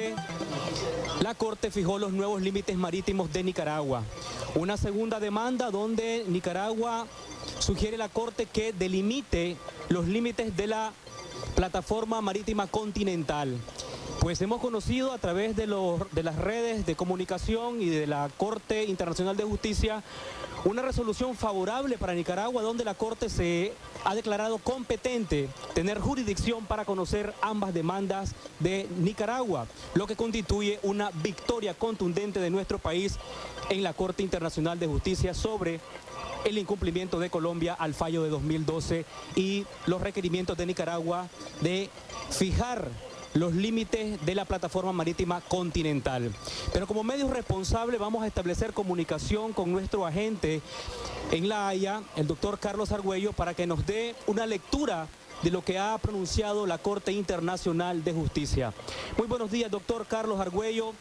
donde la Corte fijó los nuevos límites marítimos de Nicaragua. Una segunda demanda donde Nicaragua sugiere a la Corte que delimite los límites de la plataforma marítima continental. Pues hemos conocido a través de las redes de comunicación y de la Corte Internacional de Justicia una resolución favorable para Nicaragua, donde la Corte se ha declarado competente tener jurisdicción para conocer ambas demandas de Nicaragua, lo que constituye una victoria contundente de nuestro país en la Corte Internacional de Justicia sobre el incumplimiento de Colombia al fallo de 2012 y los requerimientos de Nicaragua de fijar los límites de la plataforma marítima continental. Pero como medios responsables vamos a establecer comunicación con nuestro agente en La Haya, el doctor Carlos Argüello, para que nos dé una lectura de lo que ha pronunciado la Corte Internacional de Justicia. Muy buenos días, doctor Carlos Argüello.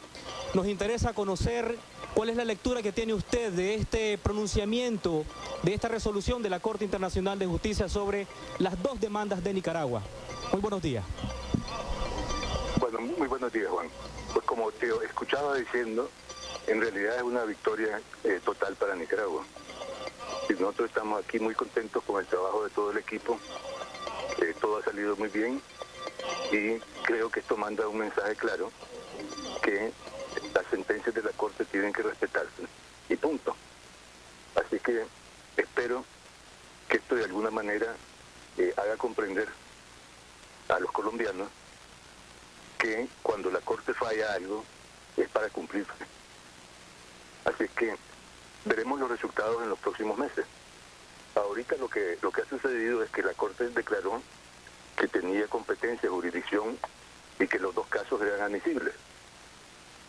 Nos interesa conocer cuál es la lectura que tiene usted de este pronunciamiento, de esta resolución de la Corte Internacional de Justicia sobre las dos demandas de Nicaragua. Muy buenos días. Bueno, muy buenos días, Juan. Pues como te escuchaba diciendo, en realidad es una victoria total para Nicaragua. Y nosotros estamos aquí muy contentos con el trabajo de todo el equipo. Todo ha salido muy bien y creo que esto manda un mensaje claro que las sentencias de la Corte tienen que respetarse. Y punto. Así que espero que esto de alguna manera haga comprender a los colombianos que cuando la Corte falla algo es para cumplirse. Así que veremos los resultados en los próximos meses. Ahorita lo que ha sucedido es que la Corte declaró que tenía competencia, jurisdicción y que los dos casos eran admisibles.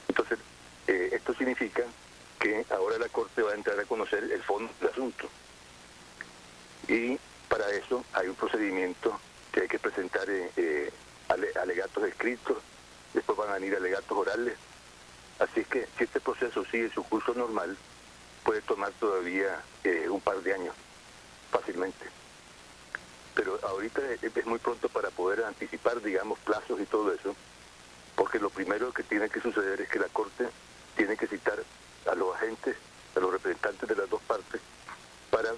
Entonces, esto significa que ahora la Corte va a entrar a conocer el fondo del asunto. Y para eso hay un procedimiento que hay que presentar alegatos escritos, después van a venir alegatos orales. Así es que si este proceso sigue su curso normal, puede tomar todavía un par de años, fácilmente. Pero ahorita es muy pronto para poder anticipar, digamos, plazos y todo eso, porque lo primero que tiene que suceder es que la Corte tiene que citar a los agentes, a los representantes de las dos partes, para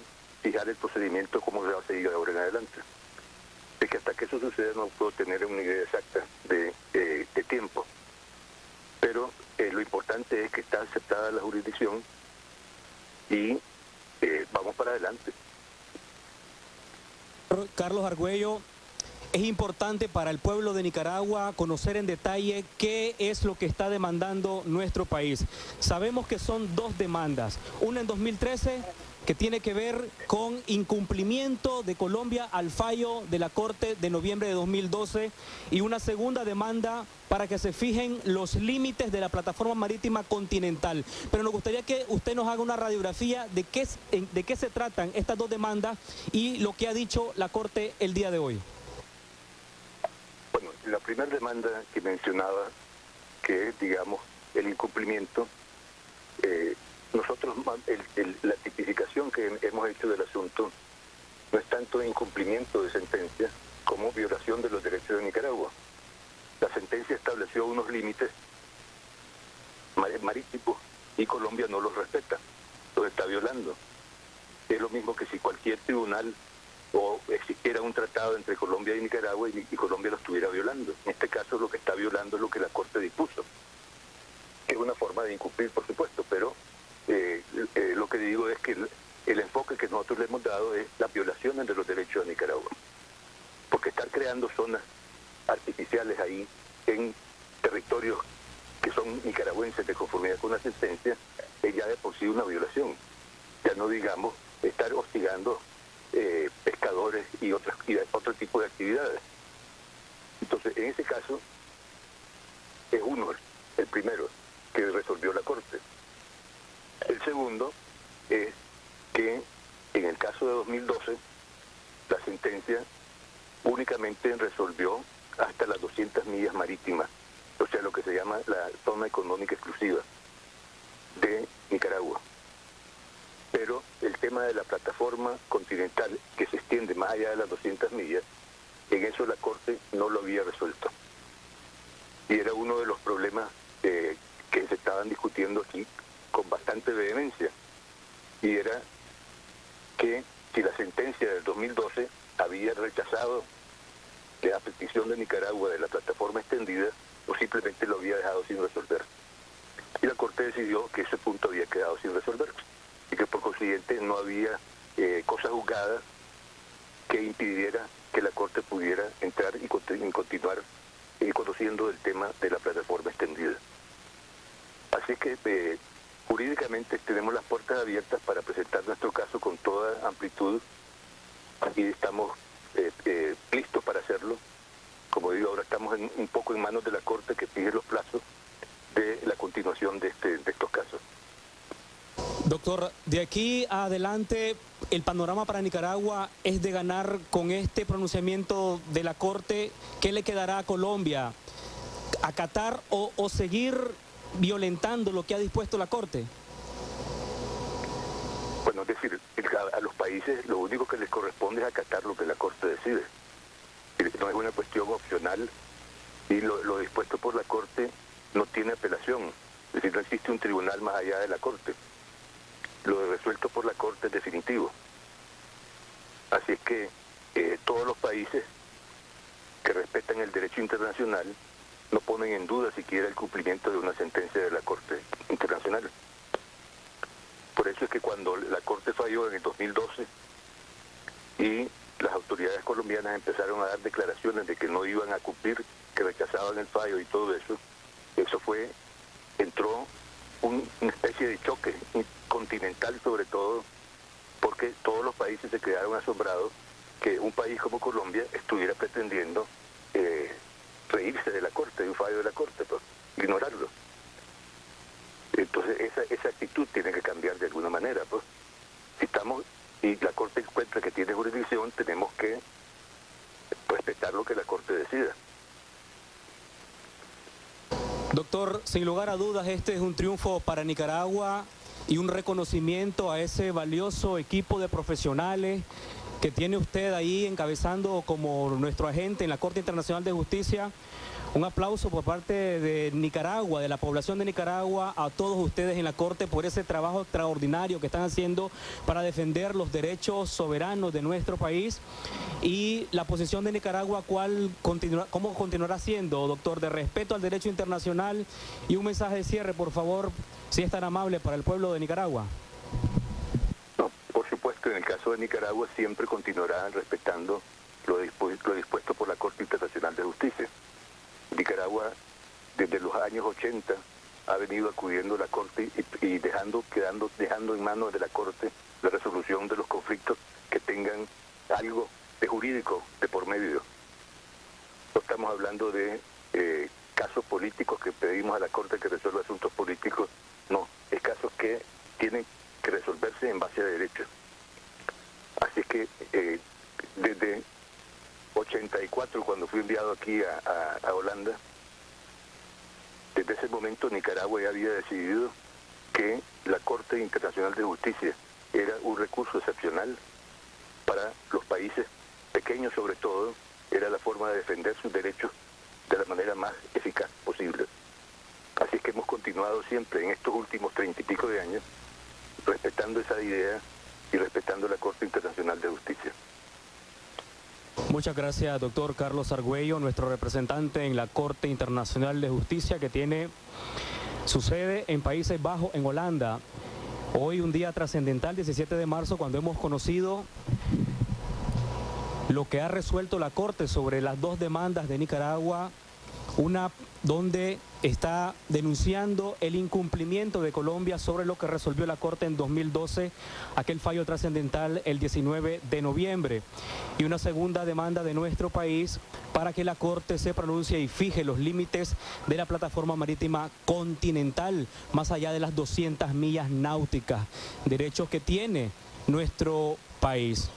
fijar el procedimiento como se va a seguir ahora en adelante. De que hasta que eso suceda no puedo tener una idea exacta de tiempo. Pero lo importante es que está aceptada la jurisdicción y vamos para adelante. Carlos Argüello, es importante para el pueblo de Nicaragua conocer en detalle qué es lo que está demandando nuestro país. Sabemos que son dos demandas, una en 2013 que tiene que ver con incumplimiento de Colombia al fallo de la Corte de noviembre de 2012 y una segunda demanda para que se fijen los límites de la plataforma marítima continental. Pero nos gustaría que usted nos haga una radiografía de qué se tratan estas dos demandas y lo que ha dicho la Corte el día de hoy. Bueno, la primera demanda que mencionaba, que es, digamos, el incumplimiento, nosotros, la tipificación que hemos hecho del asunto no es tanto incumplimiento de sentencia como violación de los derechos de Nicaragua. La sentencia estableció unos límites marítimos y Colombia no los respeta, los está violando. Es lo mismo que si cualquier tribunal o existiera un tratado entre Colombia y Nicaragua y Colombia lo estuviera violando. En este caso lo que está violando es lo que la Corte dispuso, que es una forma de incumplir, por supuesto, pero lo que digo es que el enfoque que nosotros le hemos dado es las violaciones de los derechos de Nicaragua. Porque estar creando zonas artificiales ahí en territorios que son nicaragüenses de conformidad con la sentencia es ya de por sí una violación. Ya no digamos estar hostigando pescadores y otro tipo de actividades. Entonces, en ese caso, es uno, el primero, que resolvió la Corte. El segundo es que en el caso de 2012, la sentencia únicamente resolvió hasta las 200 millas marítimas, o sea, lo que se llama la zona económica exclusiva de Nicaragua. Pero el tema de la plataforma continental, que se extiende más allá de las 200 millas, en eso la Corte no lo había resuelto. y era uno de los problemas que se estaban discutiendo aquí con bastante vehemencia, y era que si la sentencia del 2012 había rechazado la petición de Nicaragua de la plataforma extendida o simplemente lo había dejado sin resolver. Y la Corte decidió que ese punto había quedado sin resolver y que por consiguiente no había cosa juzgada que impidiera que la Corte pudiera entrar y continuar conociendo el tema de la plataforma extendida. Así que jurídicamente tenemos las puertas abiertas para presentar nuestro caso con toda amplitud y estamos listos para hacerlo. Como digo, ahora estamos un poco en manos de la Corte, que pide los plazos de la continuación de estos casos. Doctor, de aquí adelante el panorama para Nicaragua es de ganar con este pronunciamiento de la Corte. ¿Qué le quedará a Colombia? ¿Acatar o seguir violentando lo que ha dispuesto la Corte? Bueno, es decir, a los países lo único que les corresponde es acatar lo que la Corte decide. No es una cuestión opcional, y lo dispuesto por la Corte no tiene apelación. Es decir, no existe un tribunal más allá de la Corte. Lo resuelto por la Corte es definitivo. Así es que todos los países que respetan el derecho internacional no ponen en duda siquiera el cumplimiento de una sentencia de la Corte Internacional. Por eso es que cuando la Corte falló en el 2012 y las autoridades colombianas empezaron a dar declaraciones de que no iban a cumplir, que rechazaban el fallo y todo eso, entró una especie de choque continental, sobre todo porque todos los países se quedaron asombrados que un país como Colombia estuviera pretendiendo reírse de la Corte, de un fallo de la Corte, pues, ignorarlo. Entonces esa actitud tiene que cambiar de alguna manera, pues. Y la Corte encuentra que tiene jurisdicción, tenemos que respetar lo que la Corte decida. Doctor, sin lugar a dudas, este es un triunfo para Nicaragua y un reconocimiento a ese valioso equipo de profesionales que tiene usted ahí encabezando como nuestro agente en la Corte Internacional de Justicia. Un aplauso por parte de Nicaragua, de la población de Nicaragua, a todos ustedes en la Corte por ese trabajo extraordinario que están haciendo para defender los derechos soberanos de nuestro país. Y la posición de Nicaragua, ¿cómo continuará siendo, doctor, de respeto al derecho internacional? Y un mensaje de cierre, por favor, si es tan amable, para el pueblo de Nicaragua. No, por supuesto, en el caso de Nicaragua siempre continuará respetando lo dispuesto por la Corte Internacional de Justicia. Nicaragua, desde los años 80, ha venido acudiendo a la Corte y dejando en manos de la Corte la resolución de los conflictos que tengan algo de jurídico de por medio. No estamos hablando de casos políticos que pedimos a la Corte que resuelva asuntos políticos, no, es casos que tienen que resolverse en base a derecho. Así es que desde 84, cuando fui enviado aquí a Holanda, desde ese momento Nicaragua ya había decidido que la Corte Internacional de Justicia era un recurso excepcional para los países pequeños, sobre todo, era la forma de defender sus derechos de la manera más eficaz posible. Así es que hemos continuado siempre en estos últimos 30 y pico de años respetando esa idea y respetando la Corte Internacional de Justicia. Muchas gracias, doctor Carlos Argüello, nuestro representante en la Corte Internacional de Justicia, que tiene su sede en Países Bajos, en Holanda. Hoy un día trascendental, 17 de marzo, cuando hemos conocido lo que ha resuelto la Corte sobre las dos demandas de Nicaragua, una donde está denunciando el incumplimiento de Colombia sobre lo que resolvió la Corte en 2012, aquel fallo trascendental el 19 de noviembre, y una segunda demanda de nuestro país para que la Corte se pronuncie y fije los límites de la plataforma marítima continental, más allá de las 200 millas náuticas, derechos que tiene nuestro país.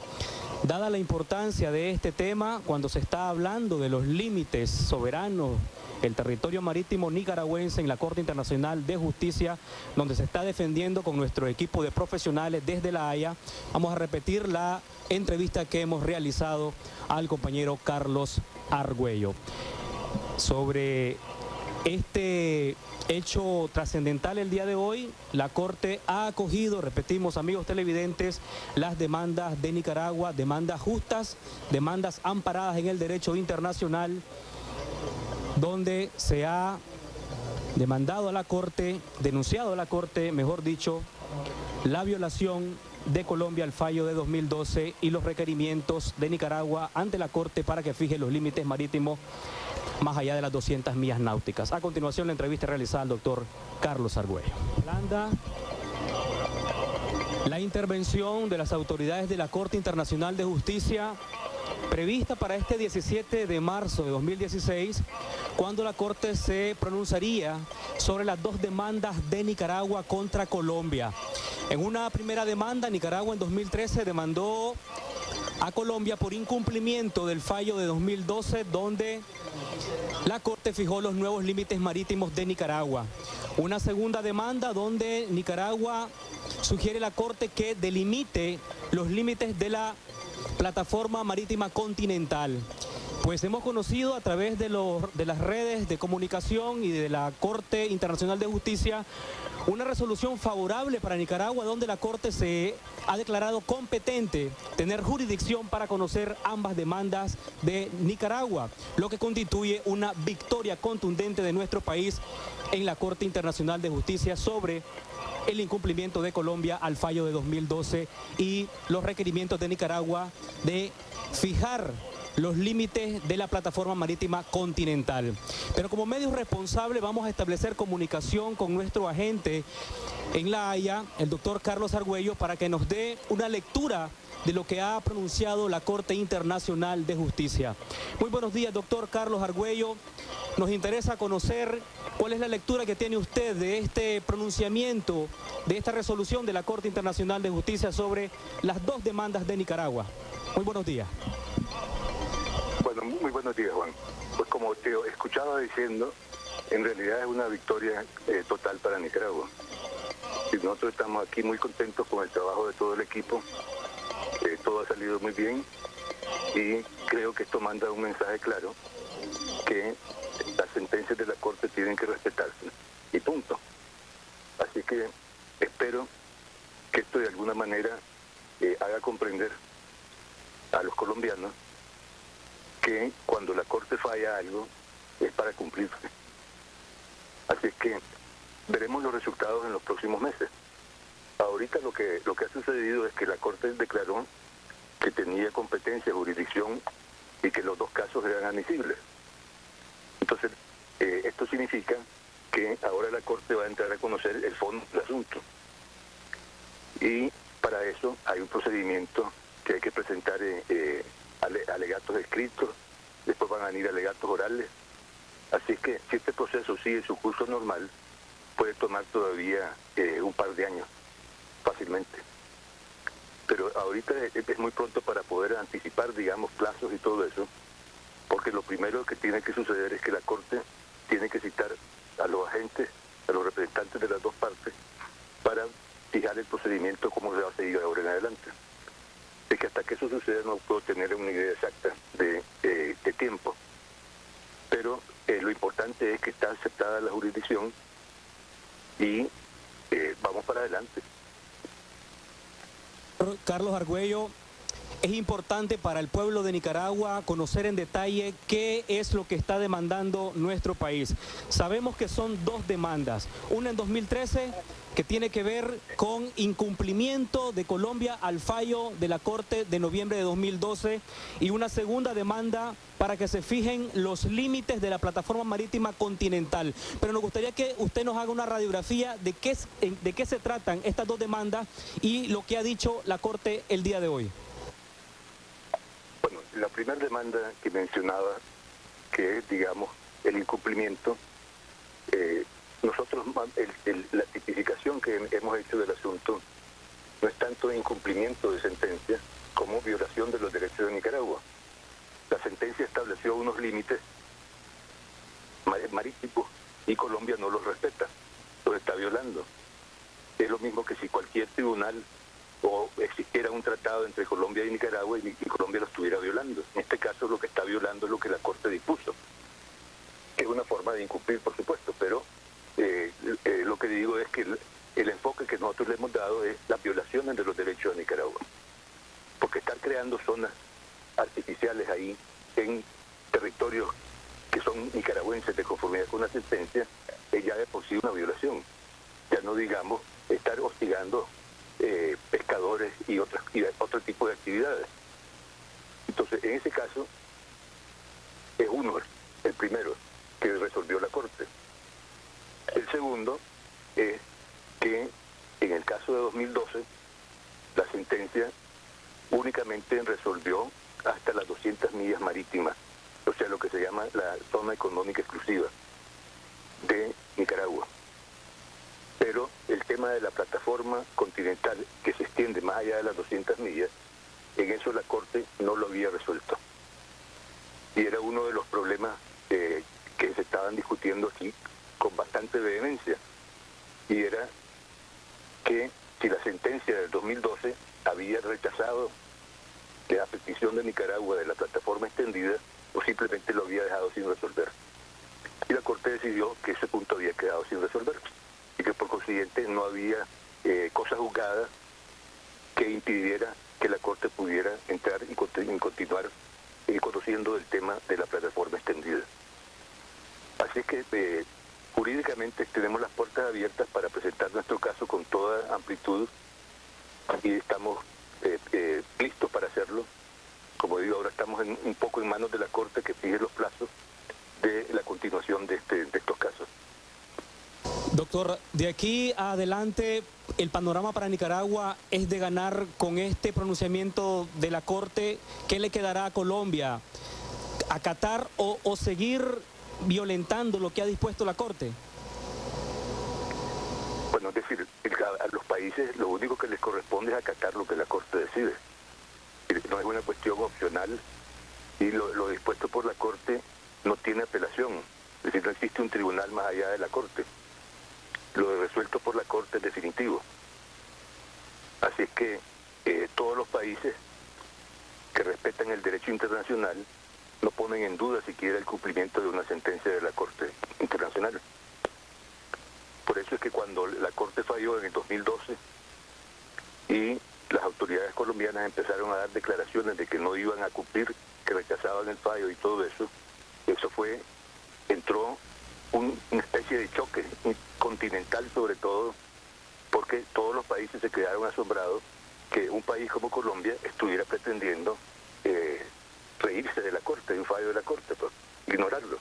Dada la importancia de este tema, cuando se está hablando de los límites soberanos, el territorio marítimo nicaragüense en la Corte Internacional de Justicia, donde se está defendiendo con nuestro equipo de profesionales desde La Haya, vamos a repetir la entrevista que hemos realizado al compañero Carlos Argüello sobre este hecho trascendental el día de hoy. La Corte ha acogido, repetimos, amigos televidentes, las demandas de Nicaragua, demandas justas, demandas amparadas en el derecho internacional, donde se ha demandado a la Corte, denunciado a la Corte, mejor dicho, la violación de Colombia al fallo de 2012 y los requerimientos de Nicaragua ante la Corte para que fije los límites marítimos más allá de las 200 millas náuticas. A continuación, la entrevista realizada al doctor Carlos Argüello. La intervención de las autoridades de la Corte Internacional de Justicia prevista para este 17 de marzo de 2016, cuando la Corte se pronunciaría sobre las dos demandas de Nicaragua contra Colombia. En una primera demanda, Nicaragua en 2013 demandó a Colombia por incumplimiento del fallo de 2012, donde la Corte fijó los nuevos límites marítimos de Nicaragua. Una segunda demanda donde Nicaragua sugiere a la Corte que delimite los límites de la plataforma marítima continental. Pues hemos conocido a través de las redes de comunicación y de la Corte Internacional de Justicia una resolución favorable para Nicaragua, donde la Corte se ha declarado competente tener jurisdicción para conocer ambas demandas de Nicaragua, lo que constituye una victoria contundente de nuestro país en la Corte Internacional de Justicia sobre el incumplimiento de Colombia al fallo de 2012 y los requerimientos de Nicaragua de fijar los límites de la plataforma marítima continental. Pero como medios responsables vamos a establecer comunicación con nuestro agente en La Haya, el doctor Carlos Argüello, para que nos dé una lectura de lo que ha pronunciado la Corte Internacional de Justicia. Muy buenos días, doctor Carlos Argüello. Nos interesa conocer cuál es la lectura que tiene usted de este pronunciamiento, de esta resolución de la Corte Internacional de Justicia sobre las dos demandas de Nicaragua. Muy buenos días. Bueno, muy buenos días, Juan. Pues como te escuchaba diciendo, en realidad es una victoria total para Nicaragua. Y nosotros estamos aquí muy contentos con el trabajo de todo el equipo. Todo ha salido muy bien y creo que esto manda un mensaje claro que las sentencias de la Corte tienen que respetarse y punto. Así que espero que esto de alguna manera haga comprender a los colombianos que cuando la Corte falla algo es para cumplirse. Así es que veremos los resultados en los próximos meses. Ahorita lo que ha sucedido es que la Corte declaró que tenía competencia, jurisdicción y que los dos casos eran admisibles. Entonces, esto significa que ahora la Corte va a entrar a conocer el fondo del asunto. Y para eso hay un procedimiento que hay que presentar alegatos escritos, después van a venir alegatos orales. Así es que si este proceso sigue su curso normal, puede tomar todavía un par de años, fácilmente. Pero ahorita es muy pronto para poder anticipar, digamos, plazos y todo eso, porque lo primero que tiene que suceder es que la Corte tiene que citar a los agentes, a los representantes de las dos partes, para fijar el procedimiento cómo se va a seguir de ahora en adelante. Es que hasta que eso suceda no puedo tener una idea exacta de tiempo. Pero lo importante es que está aceptada la jurisdicción y vamos para adelante. Carlos Argüello, es importante para el pueblo de Nicaragua conocer en detalle qué es lo que está demandando nuestro país. Sabemos que son dos demandas, una en 2013 que tiene que ver con incumplimiento de Colombia al fallo de la Corte de noviembre de 2012 y una segunda demanda para que se fijen los límites de la plataforma marítima continental. Pero nos gustaría que usted nos haga una radiografía de qué se tratan estas dos demandas y lo que ha dicho la Corte el día de hoy. Bueno, la primera demanda que mencionaba, que es, digamos, el incumplimiento, nosotros, la tipificación que hemos hecho del asunto no es tanto incumplimiento de sentencia como violación de los derechos de Nicaragua. La sentencia estableció unos límites marítimos y Colombia no los respeta, los está violando. Es lo mismo que si cualquier tribunal o existiera un tratado entre Colombia y Nicaragua y Colombia lo estuviera violando. En este caso lo que está violando es lo que la Corte dispuso, es una forma de incumplir, por supuesto, pero lo que digo es que el enfoque que nosotros le hemos dado es las violaciones de los derechos de Nicaragua. Porque estar creando zonas artificiales ahí en territorios que son nicaragüenses de conformidad con una sentencia es ya de por sí una violación. Ya no digamos estar hostigando pescadores y otro tipo de actividades. Entonces, en ese caso, es uno, el primero, que resolvió la Corte. El segundo es que en el caso de 2012, la sentencia únicamente resolvió hasta las 200 millas marítimas, o sea, lo que se llama la zona económica exclusiva de Nicaragua. Pero el tema de la plataforma continental que se extiende más allá de las 200 millas, en eso la Corte no lo había resuelto. Y era uno de los problemas que se estaban discutiendo aquí con bastante vehemencia. Y era que si la sentencia del 2012 había rechazado la petición de Nicaragua de la plataforma extendida, o simplemente lo había dejado sin resolver. Y la Corte decidió que ese punto había quedado sin resolver y que por consiguiente no había cosa juzgada que impidiera que la Corte pudiera entrar y continuar conociendo el tema de la plataforma extendida. Así que jurídicamente tenemos las puertas abiertas para presentar nuestro caso con toda amplitud y estamos listos para hacerlo. Como digo, ahora estamos un poco en manos de la Corte que fije los plazos de la continuación de estos casos. Doctor, de aquí adelante, el panorama para Nicaragua es de ganar con este pronunciamiento de la Corte. ¿Qué le quedará a Colombia? ¿Acatar o seguir violentando lo que ha dispuesto la Corte? Bueno, es decir, a los países lo único que les corresponde es acatar lo que la Corte decide. No es una cuestión opcional y lo dispuesto por la Corte no tiene apelación. Es decir, no existe un tribunal más allá de la Corte. Lo resuelto por la Corte es definitivo. Así es que todos los países que respetan el derecho internacional no ponen en duda siquiera el cumplimiento de una sentencia de la Corte Internacional. Por eso es que cuando la Corte falló en el 2012 y las autoridades colombianas empezaron a dar declaraciones de que no iban a cumplir, que rechazaban el fallo y todo eso, entró una especie de choque continental sobre todo, porque todos los países se quedaron asombrados que un país como Colombia estuviera pretendiendo reírse de la Corte, de un fallo de la Corte, pues, ignorarlo.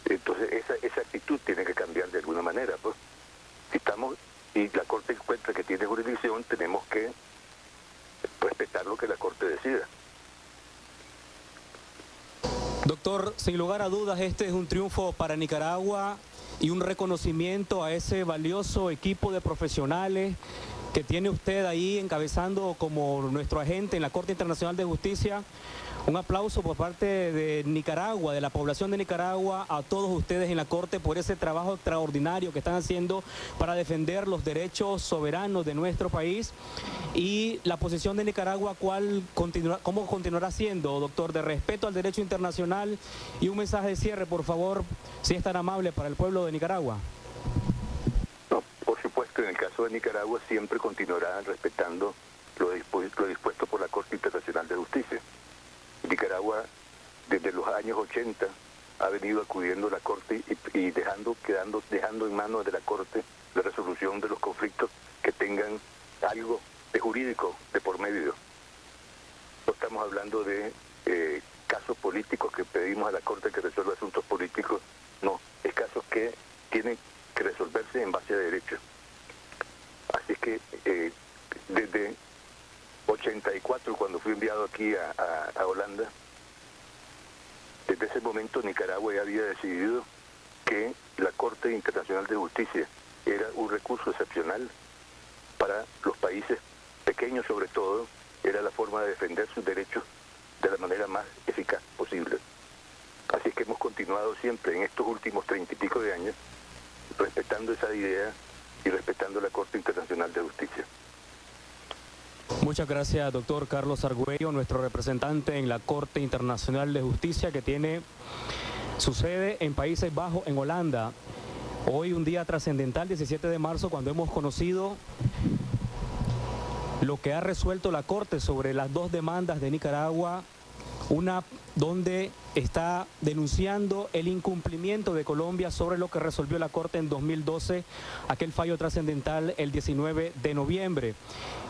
Entonces esa actitud tiene que cambiar de alguna manera, pues. Y la Corte encuentra que tiene jurisdicción, tenemos que respetar lo que la Corte decida. Doctor, sin lugar a dudas, este es un triunfo para Nicaragua y un reconocimiento a ese valioso equipo de profesionales que tiene usted ahí encabezando como nuestro agente en la Corte Internacional de Justicia. Un aplauso por parte de Nicaragua, de la población de Nicaragua, a todos ustedes en la Corte por ese trabajo extraordinario que están haciendo para defender los derechos soberanos de nuestro país. Y la posición de Nicaragua, ¿cómo continuará siendo, doctor? De respeto al derecho internacional. Y un mensaje de cierre, por favor, si es tan amable, para el pueblo de Nicaragua. No, por supuesto, en el caso de Nicaragua siempre continuará respetando lo dispuesto por la Corte Internacional de Justicia. Nicaragua, desde los años 80, ha venido acudiendo a la Corte y dejando en manos de la Corte la resolución de los conflictos que tengan algo de jurídico de por medio. No estamos hablando de casos políticos que pedimos a la Corte que resuelva asuntos políticos, no, es casos que tienen que resolverse en base a derecho. Así es que desde 84, cuando fui enviado aquí a Holanda, desde ese momento Nicaragua ya había decidido que la Corte Internacional de Justicia era un recurso excepcional para los países pequeños, sobre todo, era la forma de defender sus derechos de la manera más eficaz posible. Así es que hemos continuado siempre en estos últimos 30 y pico de años respetando esa idea y respetando la Corte Internacional de Justicia. Muchas gracias, doctor Carlos Argüello, nuestro representante en la Corte Internacional de Justicia, que tiene Sucede en Países Bajos, en Holanda. Hoy un día trascendental, 17 de marzo, cuando hemos conocido lo que ha resuelto la Corte sobre las dos demandas de Nicaragua, una donde está denunciando el incumplimiento de Colombia sobre lo que resolvió la Corte en 2012, aquel fallo trascendental el 19 de noviembre,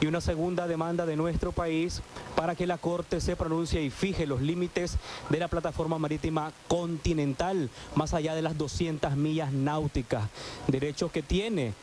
y una segunda demanda de nuestro país para que la Corte se pronuncie y fije los límites de la plataforma marítima continental, más allá de las 200 millas náuticas, derechos que tiene